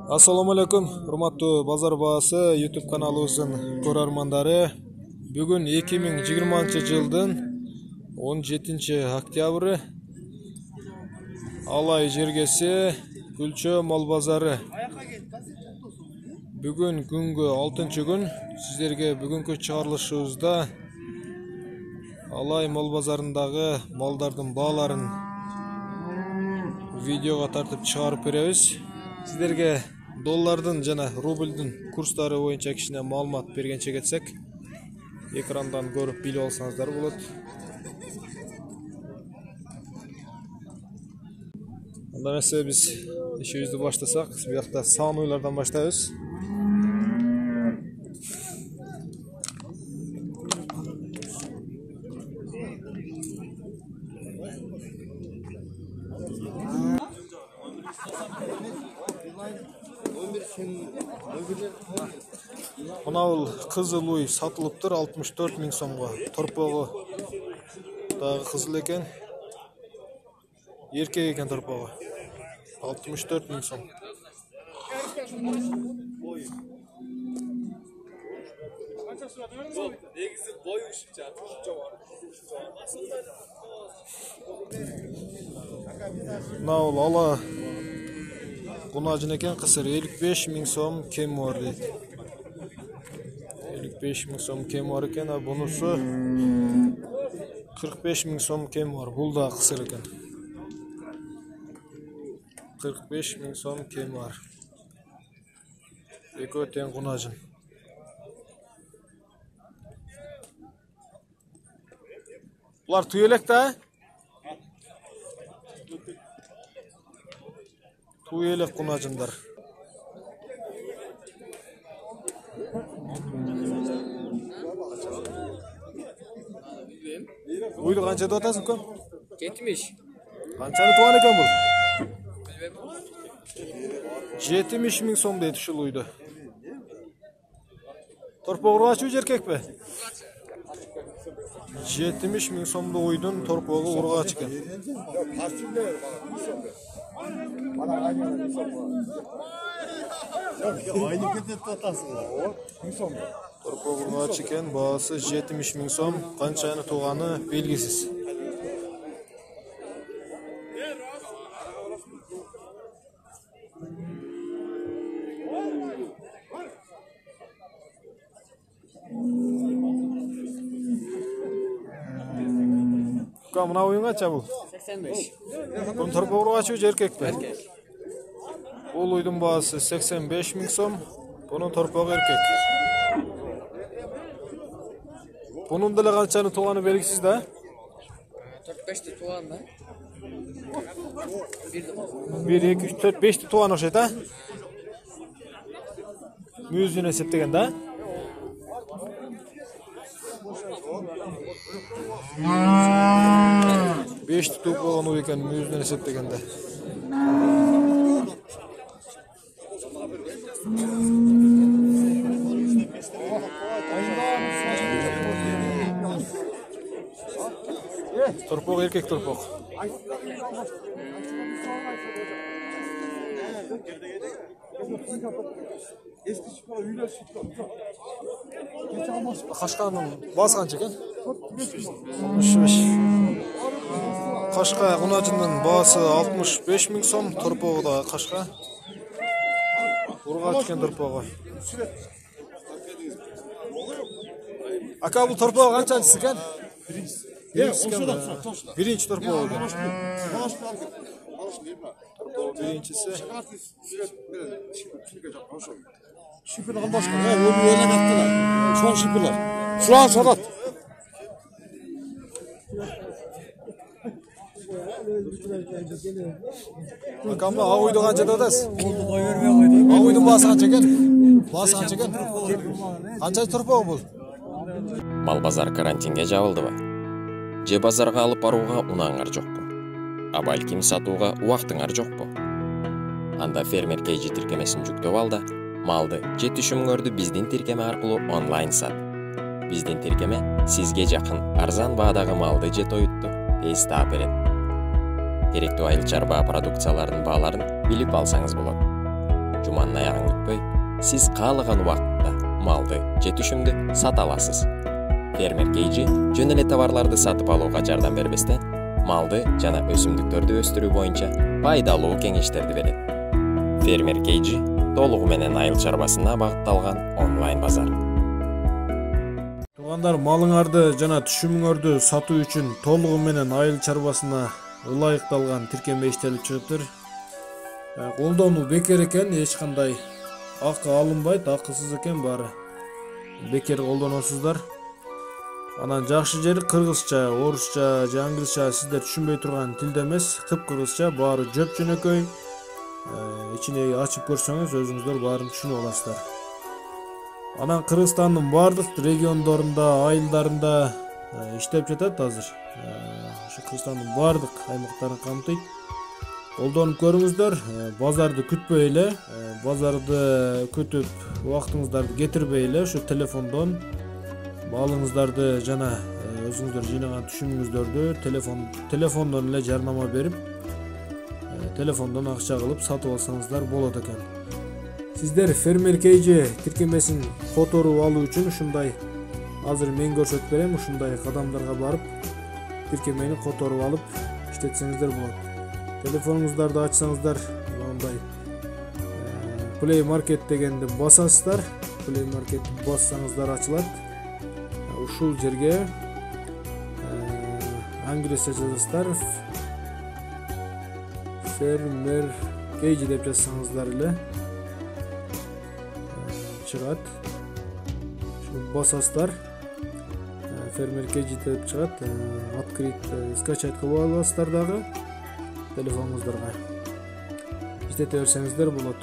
Assalamu alaikum, урматтуу Базар Баасы YouTube каналыбыздын көрөрмандары. Бүгүн 2020 жылдын 17 октябры Алай жергеси Күлчө мал базары. Бүгүн күнгө 6 күн. Сиздерге бүгүнкү чыгарылышыбызда Алай мал базарындагы малдардын бааларын видеого тартып чыгарып беребиз. Сиздерге доллардын жана рубльдин курстары боюнча кичине маалымат бергенче кетсек, экрандан көрүп билип алсаңыздар болот. Анда эмесе биз ишибизди баштасак, биякта саунуйлардан баштайбыз. Мынабул кызыл уй сатылыптыр 64 000 сомго. Торпогу дагы кызыл экен. Эркек экен торпогу. 64 000 сом. Мынабул ала кунажын экен, кысыр 55 000 сом кем бар дейт. 55 000 сом кем бар экен, а бунусу 45 000 сом кем бар. Бул да кысыр экен. 45 000 сом кем бар. Экөө тең кунажын. Булар түй элек да? Түй элек кунажындар. Uydu kança da atasın kon? 70. Kançanı tuğan eken bul? 70 000 som deydi şu uydu. Torpa urgaç uç erkek be? 70 000 somda uydun torpağı urgaç eken. Torpa urgaç eken, bağısı 70 000 som, kançanı tuğanı belgisiz. Mına oyun kaça bu? 85. Bunun torpa urgaç uç erkek be? Erkek. Bol uydun bağısı 85 000 som, bunun torpağı erkek. Bunun da kançanı tuğanı belgisiz de? 45'te tuğan da. 1, 2, 3, 4, 5'te tuğan oşet ha? Müzün eseptegen da? Beş tutup olan o eken müzün eseptegende. Torpok erkek torpok. Kaşkanın baz kança eken? 65. Kaşka kunacının bağısı 65 000 som, torpoğu da kaşka. Urgaç eken torpoğu. Aka bu torpoğu kançancısı eken? Birinci torpoğu eken. Torpoğu birincisi. Şipirden başka. Onu öyle kattılar. Çok şipirler. Şu an sakat. Akamla ağuydu kança da odasın? Ağuydun bağısı kança eken? Bağısı kança eken? Kança torpoğu bul? Мал базар карантинге жабылдыбы? Же базарга алып барууга унааңар жокпу? А балким сатууга убактыңар жокпу? Анда фермер KG тиркемесин жүктөп ал да малды же түшүмүңөрдү биздин тиркеме аркылуу онлайн сат. Биздин тиркеме сизге жакын арзан баадагы малды же тоютту тез таап берет. Керектүү айыл чарба продукцияларынын бааларын билип алсаңыз болот. уктурманын аягын күтпөй, сиз каалаган убакытта малды же түшүмдү сата аласыз. Фермер KG жөн эле товарларды сатып алууга жардам бербестен, малды жана өсүмдүктөрдү өстүрүү боюнча пайдалуу кеңештерди берет. Фермер KG толугу менен айыл чарбасына багытталган онлайн базар. Туугандар, малыңарды жана түшүмүңөрдү сатуу үчүн толугу менен айыл чарбасына ылайыкталган тиркеме иштелип чыгыптыр. Колдонуу бекер экен, эч кандай акы алынбайт, акысыз экен баары. Бекер колдоносуздар. Анан жакшы жери кыргызча, орусча же англисча сиздер түшүнбөй турган тилде эмес, кыпкыргызча, баары жөп-жөнөкөй. Ичине ачып көрсөңүз өзүңүздөр баарын түшүнүп аласыздар. Анан Кыргызстандын бардык региондорунда, айылдарында иштеп жатат азыр. Ошо Кыргызстандын бардык аймактарын камтыйт. Колдонуп көрүңүздөр, базарды күтпөй эле, базарды күтүп убактыңыздарды кетирбей эле, ошо телефондон малыңыздарды жана өзүңүздөр жыйнаган түшүмүңүздөрдү телефондон эле жарнама берип, телефондон акча кылып сатып алсаңыздар болот экен. Сиздер Фермер KG тиркемесин которуп алуу үчүн ушундай азыр мен көрсөтүп берем, ушундай кадамдарга барып тиркемени которуп алып иштетсеңиздер болот. Телефонуңуздарды ачсаңыздар, мындай Play Market дегенди басасыздар. Play Market бассаңыздар ачылат. Ушул жерге англисче жазасыздар. Фермер KG деп жазсаңыздар эле чыгат. Ушуну басасыздар. Фермер KG деп чыгат. Открыть, скачать кылып аласыздар дагы телефонуңуздарга. Иштете берсеңиздер болот.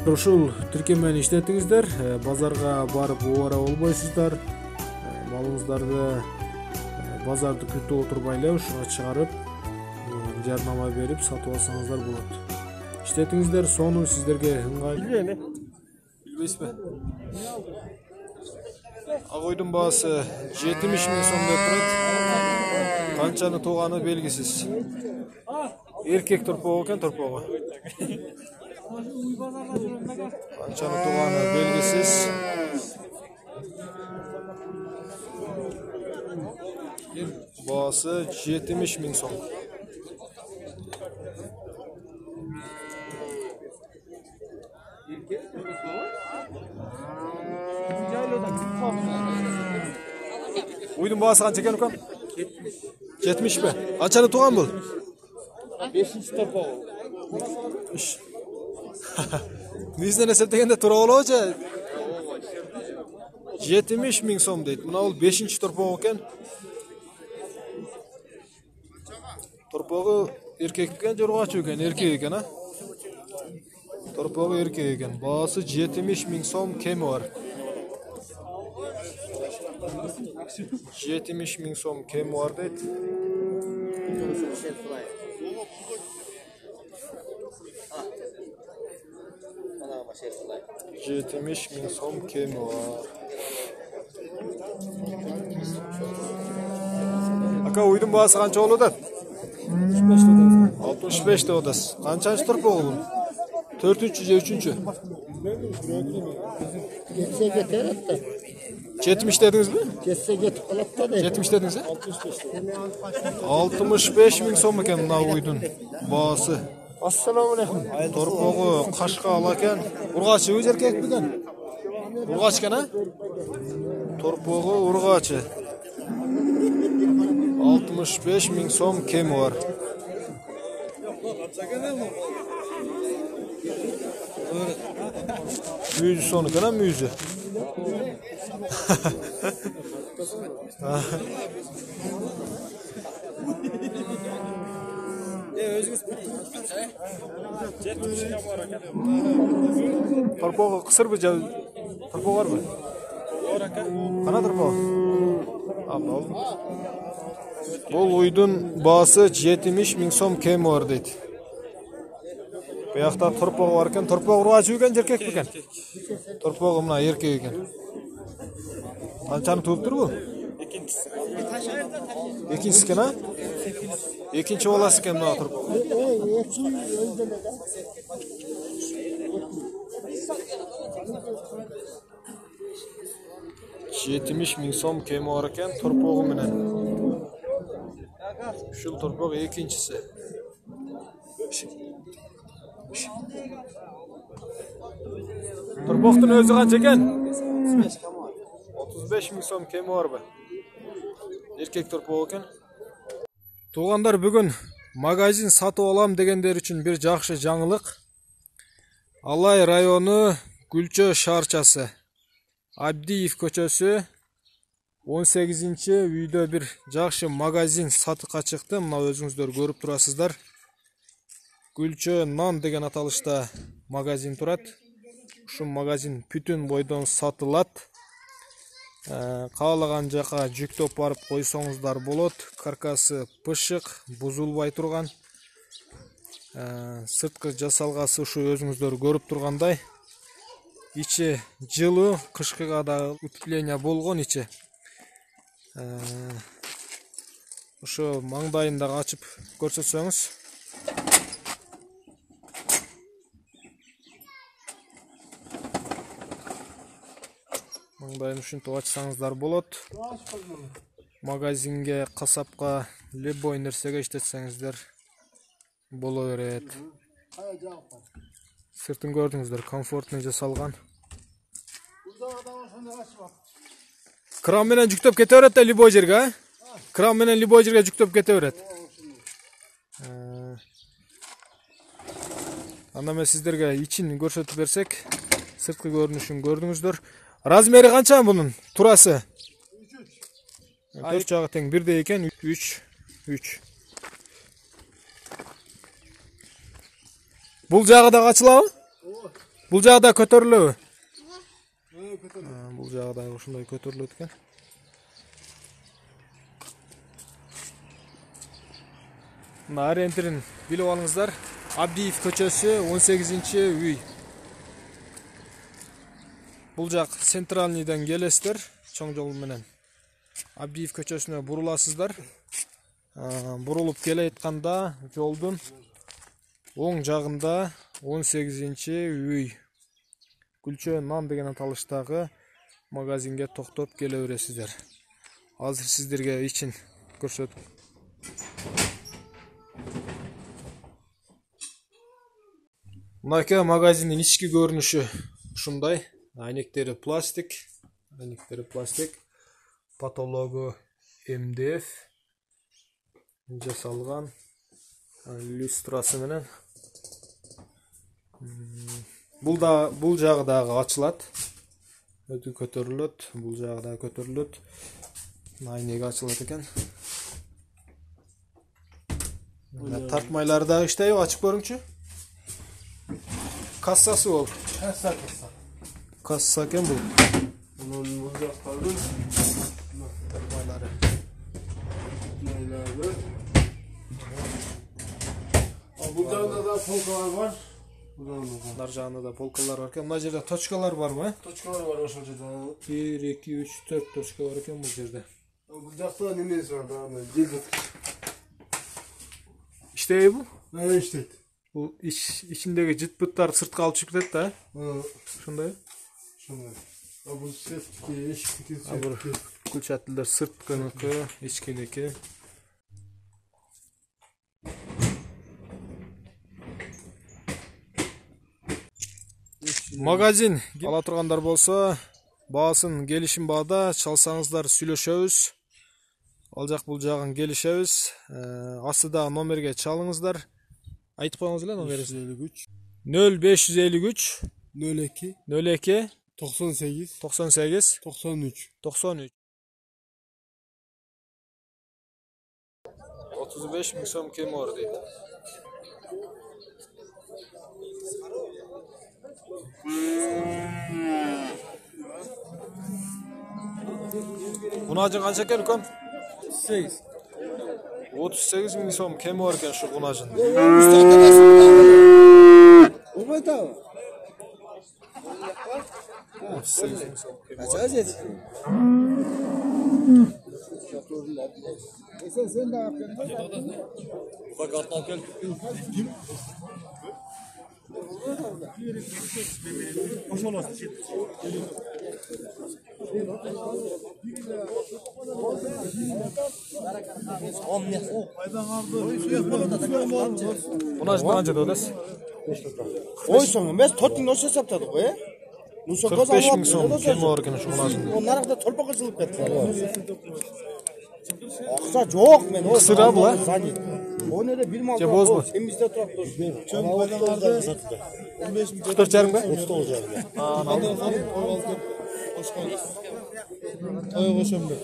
Ушул тиркемени иштетиңиздер, базарга барып оора болбойсуздар. Малыңыздарды базарды күтүп отурбай эле ушуга чыгарып, жарнама берип сатып алсаңыздар болот. Иштетиңиздер, сону сиздерге ыңгайлуу. Билбейсизби? Агойдун баасы 70 000 сом деп турат. Канчаны тууганы белгисиз. Эркек торпогу экен, торпогу. Канчаны тууганы белгисиз. Баасы 70 000 сом. Уйдун баасы канча экен укам? 70 бе? Канчаны тууган бул? 5-ci торпогу. Бизден эсептегенде туура болобу? 70 000 сом дейт. Мына бул 5-ci торпогу экен. Торпогу эркек экен, жоргачу экен, эркек экен, а? Торпогу эркек экен. Баасы 70 000 сом, кеми бар. 70 000 сом кеми бар дейт. 70 000 сом кеми бар. Ака, уйдун баасы канча болуп атат? 65 деп атасыз. Канчанчы торпогу бул? 4-чү же 3-чү? Geçse getirip de. 70 dedingizmi? Geçse getip kalıp da değil. 70 dediniz mi? 65 000 сом экен мына уйдун баасы. Assalamu alaikum. Торпогу кашка ала экен. Ургачы өз эркек биген? Ургач экен, а? Торпогу ургачы. 65 000 сом кеми бар. Мүйзі соны экен, а, мүйзі? Торпогу кысырбы же? Торпогу барбы? Кана торпогу? Бул уйдун баасы 70 000 сом кеми бар дейт. Буякта торпогу бар экен. Торпогу ургачы экен, эркек бекен? Торпогу мына эркек экен. Канчаны тууптур бу? Экинчиси экен, а? Экинчи баласы экен мына торпогу. 70.000 so'm kemi bor ekan torpog'i bilan. Shul torpog' ikkinchisi. Torpoqning o'zi qancha ekan? 35.000 so'm kemi bor bu. Erkek torpog' ekan. Туғандар, бүгін магазин сатып алам дегендер үшін bir жақсы жаңылық. Алай районы Gülçö шарчасы. Abdiyev көчөсү 18-ci үйдө bir жақсы магазин сатыққа чыкты. Мына өзүңүздөр көрүп турасыздар. Gülçö Nan деген аталышта магазин турат. Ушул магазин бүтүн бойдон сатылат. Каалаган жака жүктөп барып койсоңуздар болот. Каркасы пышык, бузулбай турган. Сырткы жасалгасы ушу өзүңүздөр көрүп тургандай. Ичи жылуу, кышкыга да утепление болгон ичи. Ошо маңдайын да ачып көрсөтсөңүз. Маңдайын ушинтип ачсаңыздар болот. Магазинге, касапка, любой нерсеге иштетсеңиздер боло берет. Сыртын көрдүңүздөр, комфортный жасалган. Кран менен жүктөп кете берет да любой жерге, а? Кран менен любой жерге жүктөп кете берет. Анда мен сиздерге ичин көрсөтүп берсек, сырткы көрүнүшүн көрдүңүздөр. Размери канча bunun? Turası? 4 жагы тең бирдей экен, 3. Бул жагы да качылабы? Бул жагы да көтөрүлөбү? Бул жагы да ушундай көтөрүлөт экен. Мына ориентирин билип алыңыздар. Абдиев көчөсү 18-ci үй. Бул жак Центральныйдан келесиздер, чоң жол менен. Абдиев көчөсүнө буруласыздар. Бурулуп келе айтканда жолдун оң жагында 18-ci үй. Gülçö Nan деген аталыштагы магазинге токтоп келе бересиздер. Азыр сиздерге ичин көрсөтүп. Мына магазиндин ички көрүнүшү ушундай. Айнектери пластик, потологу МДФ жасалган, люстрасы менен. Бул жагы дагы ачылат, өтү көтөрүлөт, бул жагы да көтөрүлөт. Айнеги ачылат экен. Тартмайлары дагы иштейби, ачып көрүңчү. Кассасы бол. Kassa ekan bu. Bunun muzaffarı. Termayları. Burada da polkalar var. Bunlar janında da polkalar var ekan. Bu yerde tochkalar var mı? Tochkalar var o şurada. 1, 2, 3, 4 tochka var ekan bu yerde. Bu jakta nemesi var da? Cildit. İşte bu? Ne işte? Bu içindeki cıt-pıtlar sırtka alıp çıkıp da. Şunday. Bu sırtki, eşkiki, sırtki. Kulçatlılar sırtkınıkı, içkiniki. Magazin ала тургандар болсо, баасын келишим баада чалсаңыздар сүйлөшөбүз. Ал жак бул жагын келишебиз. Астыда номерге чалыңыздар. Айтып коюңуз эле номеринизди. 0553 02 98 93 35.000 so'm kemi bor deydi. Kunacın qancha ekan ukam? 38.000 so'm kemi bor ekan shu kunacın. Buna qancha deyapsiz? Oy so'ng emas, 4 ming o'sha hisobladik qo'y. 45 ming so'm kim bor ekan shu bunasini? O narxda to'lpaqa qilib ketdi. Oqsa yo'q men o. Qisira bu. O nerede bir mal. Bozma. Sen bizde turaptır. Çöp baydanlarda 15 ming 44,5 mi? 39,5 mi? Toy qo'shimda.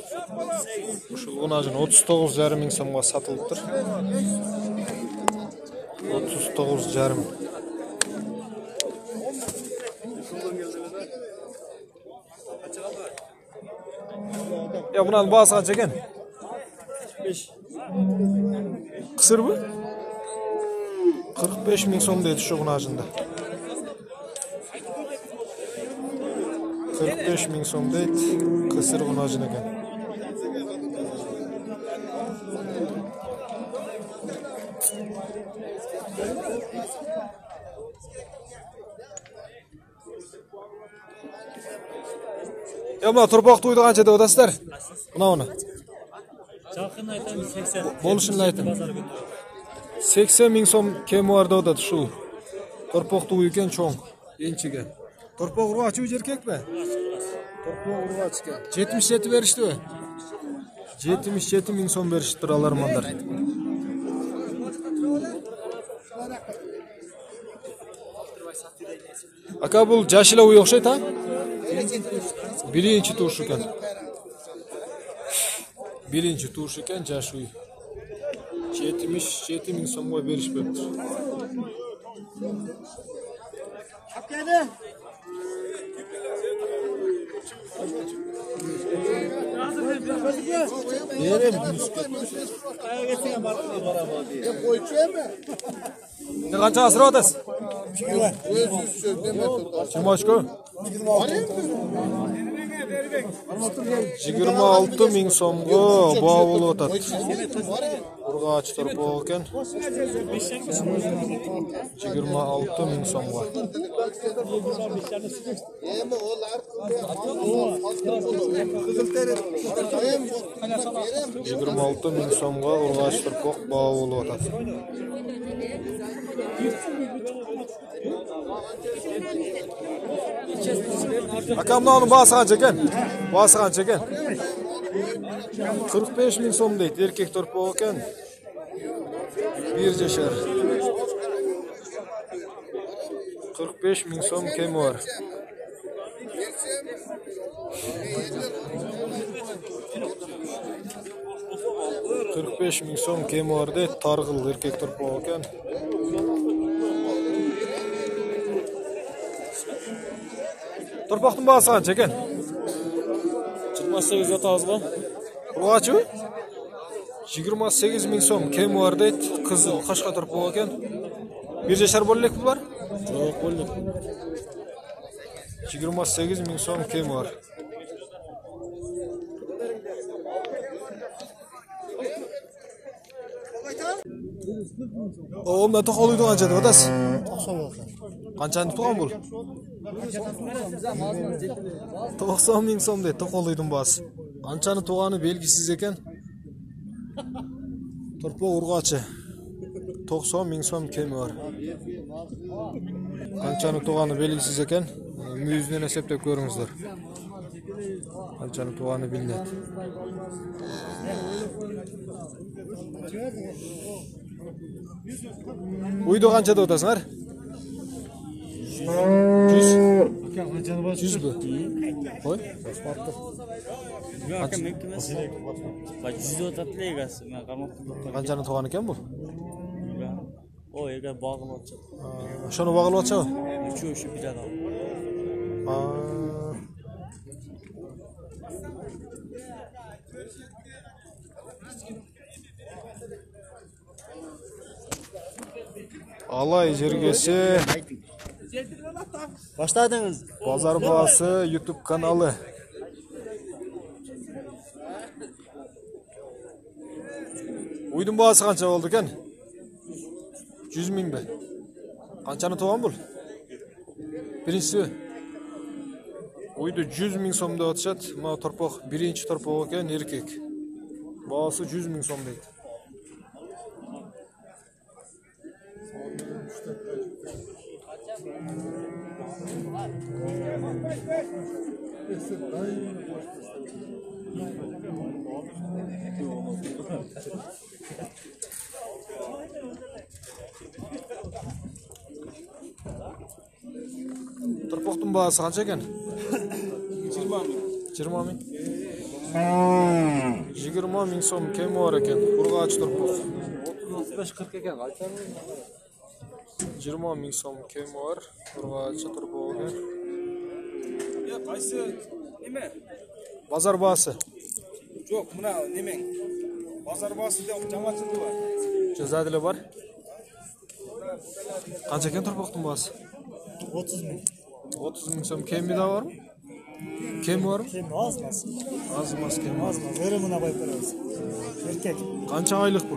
Shu bunasini 39,5 ming so'mga sotilibdir. 39,5. Ya bunun bahası kaç ekan? 5. Kısır bu? 45 ming so'm deydi shu bunasında. 45 ming so'm deydi. Kısır bunasın ekan. Ya buna turpoq to'ydi qancha deyapsizlar? Buni. Жақын айтамын 80. Bo'lishini ayting. 80 ming so'm kemi bor deyapti shu. Turpoq to'y ekan cho'ng. Enchiga. Turpoq urg'ochi erkakmi? Turpoq urg'ochi ekan. 77 berishdi-ku. 77 ming so'm berishdir alarmanlar. Aka bu jashila uy o'xshaydi, ha? Birinchi turush ekan. Birinchi turush ekan jash uy. 77 ming so'mga berish beribdi. Ne qancha asra otasiz? Chimochko? 26 ming so'mga bovul o'tadi. Urg'och turpoq ekan. 26 ming so'mga. 26 ming so'mga urg'och turpoq bovul o'tadi. Akamni onu bahsi qancha ekan? Bahsi qancha ekan? 45 ming so'm deydi. Erkak turpoq ekan. Bir jashar. 45 ming so'm kemi bor. $45 ming so'm kemi bor deydi. Targ'il erkak turpoq ekan. Turpoqning bahsi qancha ekan? 28 otağızba. Urg'ochi? 28 ming so'm kemi bor deydi. Qizi Qashqa turpoq ekan. Bir jashar bo'lak pul bor? Yo'q, bo'ldi. 28 ming so'm kemi bor. O'g'limdan to'qoluydi qancha deb otasiz? 90. Qanchani tug'an bo'l? 90 ming so'm deydi to'qoluydim bas. Qanchani tug'ani belgisiz ekan. Turpoq urg'ochi. 90 ming so'm kemi bor. Qanchani tug'ani belgisiz ekan. Muyuzdan hisoblab ko'ringizlar. Qanchani tug'ani bilmaydi. Uydu qancha deyapsizlar? 100 bu. Qo'y. Yo'q, aka men emas. Bak 100 otatli egasi, men qarmoqda. Qanchani tug'an ekan bu? O ega bog'lab Shuni bog'lab o'tsa? Shu biladi. Alay Jergesi Başladınız. Pazar Bahası YouTube kanalı. Uydun bahası qancha oldu ekan? 100 ming be. Qanchani tuğan bul? Birincisi. Uydu 100 ming so'm deb atışat. Ma torpoq birinchi torpoq ekan, erkek. Bahası 100 ming so'm deydi. Torpoqning bahası qancha ekan? 20 ming. 20 ming. 20 ming so'm kemi bor ekan. Urg'och torpoq. 35-40 ekan. Qaytami? 20 ming so'm kemi bor. Urg'och torpoq ekan. Ya qaysi nima? Bozor bahası. Yo'q, buna nemang? Bozor bahasida jamoatchilik bor. Jazadili bor. Qancha ekan torpoqning bahası? 30 ming. 30 ming so'm kemi de bormi? Kemi bormi? Kim azmaz. Az emas kemi. Azmaz. Verimini qo'yib beramiz. Erkek. Qancha oylik bu?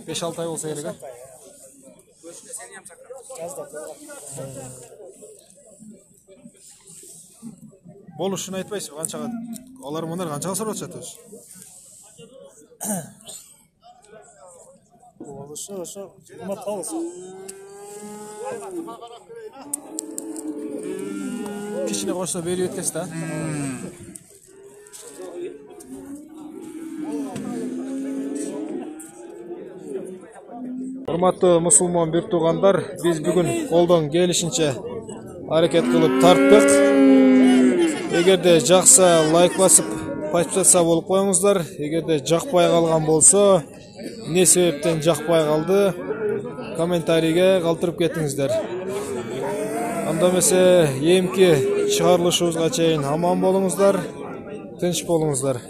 5-6 ay bo'lsa kerak. Yazda. Bo'lishini aytmaysiz, qanchaga olar bunlar qanchaga so'rayapsiz o'zi? O'sha nima tavsiz? Kishini qo'shsa berib yetkazsa. Hurmatli musulmon bir tuğanlar, biz bugün qo'ldan kelishincha harakat qilib tartdik. Eğerde жақса лайк басып, подписаться bo'lib qo'yingizlar. Eğerde жақпай қалған болса, ne себептен жақпай қалды, kommentariga qoldirib ketingizlar. Анда эмесе эмки чыгарылышыбызга чейин аман болуңуздар, тынч болуңуздар.